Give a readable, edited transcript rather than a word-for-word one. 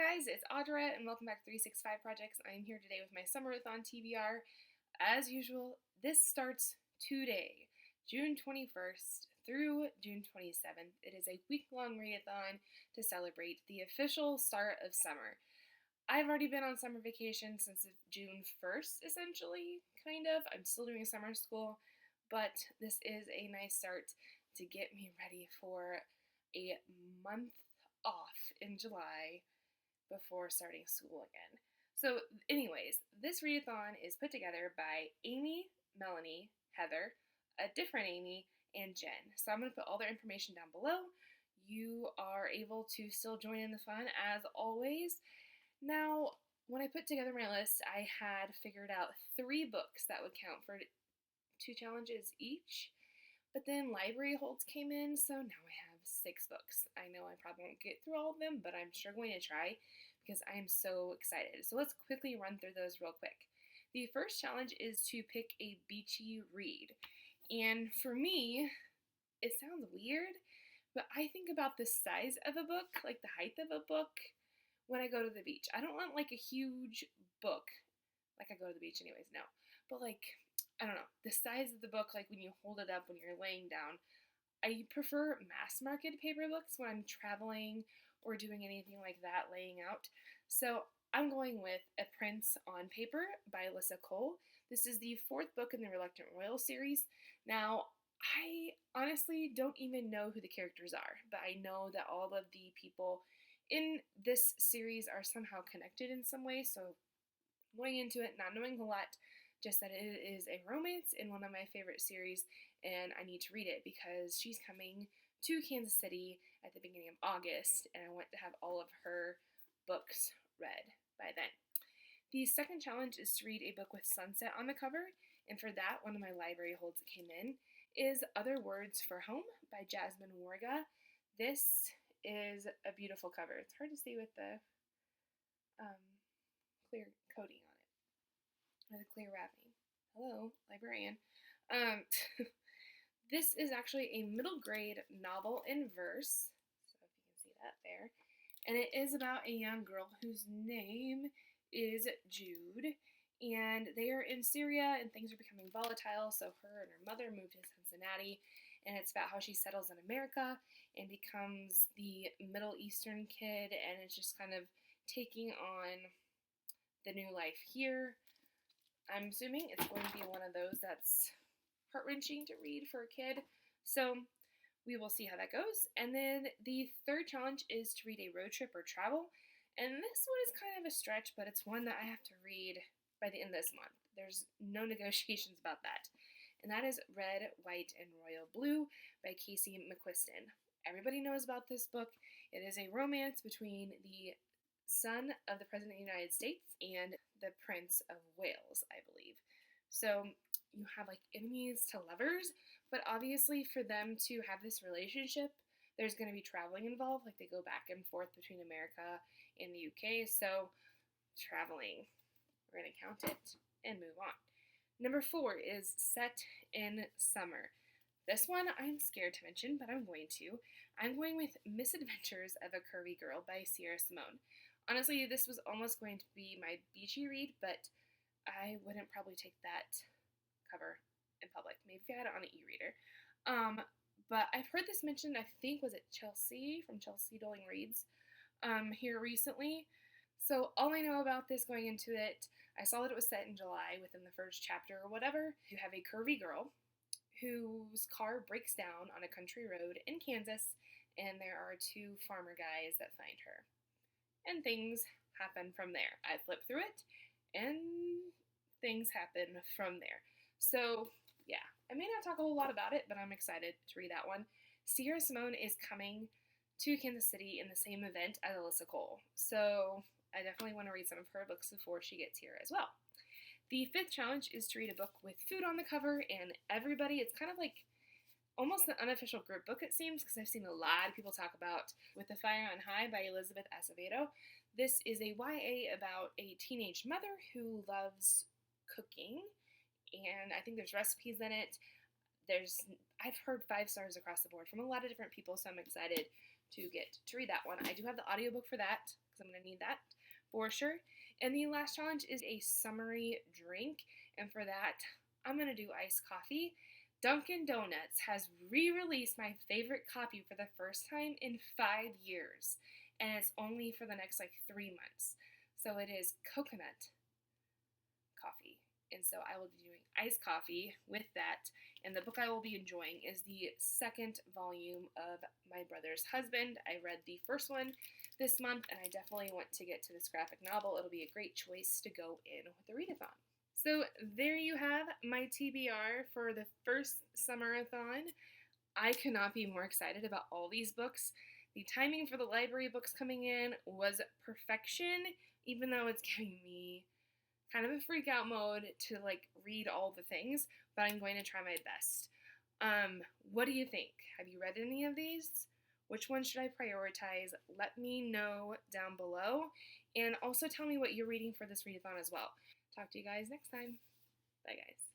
guys, it's Audra and welcome back to 365 Projects. I am here today with my Summerathon TBR. As usual, this starts today, June 21st through June 27th. It is a week-long readathon to celebrate the official start of summer. I've already been on summer vacation since June 1st, essentially, kind of. I'm still doing summer school, but this is a nice start to get me ready for a month off in July before starting school again. So anyways, this readathon is put together by Amy, Melanie, Heather, a different Amy, and Jen. So I'm going to put all their information down below. You are able to still join in the fun as always. Now, when I put together my list, I had figured out 3 books that would count for 2 challenges each. But then library holds came in, so now I have 6 books. I know I probably won't get through all of them, but I'm sure going to try because I am so excited. So let's quickly run through those real quick. The first challenge is to pick a beachy read. And for me, it sounds weird, but I think about the size of a book, like the height of a book, when I go to the beach. I don't want like a huge book, like I go to the beach anyways, no. But like, I don't know, the size of the book, like when you hold it up when you're laying down. I prefer mass market paper books when I'm traveling or doing anything like that, laying out. So I'm going with A Prince on Paper by Alyssa Cole. This is the 4th book in the Reluctant Royal series. Now, I honestly don't even know who the characters are, but I know that all of the people in this series are somehow connected in some way. So going into it, not knowing a lot, just that it is a romance in one of my favorite series, and I need to read it because she's coming to Kansas City at the beginning of August, and I want to have all of her books read by then. The second challenge is to read a book with sunset on the cover, and for that, one of my library holds that came in is Other Words for Home by Jasmine Warga. This is a beautiful cover. It's hard to see with the clear coating on it, or the clear wrapping. Hello, librarian. This is actually a middle grade novel in verse, so if you can see that there, and it is about a young girl whose name is Jude, and they are in Syria and things are becoming volatile, so her and her mother moved to Cincinnati, and it's about how she settles in America and becomes the Middle Eastern kid, and it's just kind of taking on the new life here. I'm assuming it's going to be one of those that's heart-wrenching to read for a kid, so we will see how that goes. And then the third challenge is to read a road trip or travel, and this one is kind of a stretch, but it's one that I have to read by the end of this month. There's no negotiations about that, and that is Red, White, and Royal Blue by Casey McQuiston. Everybody knows about this book. It is a romance between the son of the President of the United States and the Prince of Wales, I believe. So you have like enemies to lovers, but obviously for them to have this relationship, there's going to be traveling involved, like they go back and forth between America and the UK, so traveling, we're going to count it and move on. Number 4 is Set in Summer. This one I'm scared to mention, but I'm going to. I'm going with Misadventures of a Curvy Girl by Sierra Simone. Honestly, this was almost going to be my beachy read, but I wouldn't probably take that cover in public. Maybe if I had it on an e-reader. But I've heard this mentioned, I think, was it Chelsea from Chelsea Doling Reads here recently. So all I know about this going into it, I saw that it was set in July within the first chapter or whatever. You have a curvy girl whose car breaks down on a country road in Kansas, and there are 2 farmer guys that find her. And things happen from there. I flip through it, and things happen from there. So, yeah, I may not talk a whole lot about it, but I'm excited to read that one. Sierra Simone is coming to Kansas City in the same event as Alyssa Cole, so I definitely want to read some of her books before she gets here as well. The 5th challenge is to read a book with food on the cover, and everybody, it's kind of like almost an unofficial group book, it seems, because I've seen a lot of people talk about With the Fire on High by Elizabeth Acevedo. This is a YA about a teenage mother who loves cooking, and I think there's recipes in it. I've heard 5 stars across the board from a lot of different people, so I'm excited to get to read that one. I do have the audiobook for that because I'm going to need that for sure. And the last challenge is a summery drink, and for that, I'm going to do iced coffee. Dunkin' Donuts has re-released my favorite coffee for the first time in 5 years, and it's only for the next like 3 months. So it is coconut coffee, and so I will be doing iced coffee with that. And the book I will be enjoying is the second volume of My Brother's Husband. I read the first one this month, and I definitely want to get to this graphic novel. It'll be a great choice to go in with the readathon. So there you have my TBR for the first Summerathon. I could not be more excited about all these books. The timing for the library books coming in was perfection, even though it's giving me kind of a freak out mode to like read all the things, but I'm going to try my best. What do you think? Have you read any of these? Which one should I prioritize? Let me know down below, and also tell me what you're reading for this readathon as well. Talk to you guys next time. Bye guys.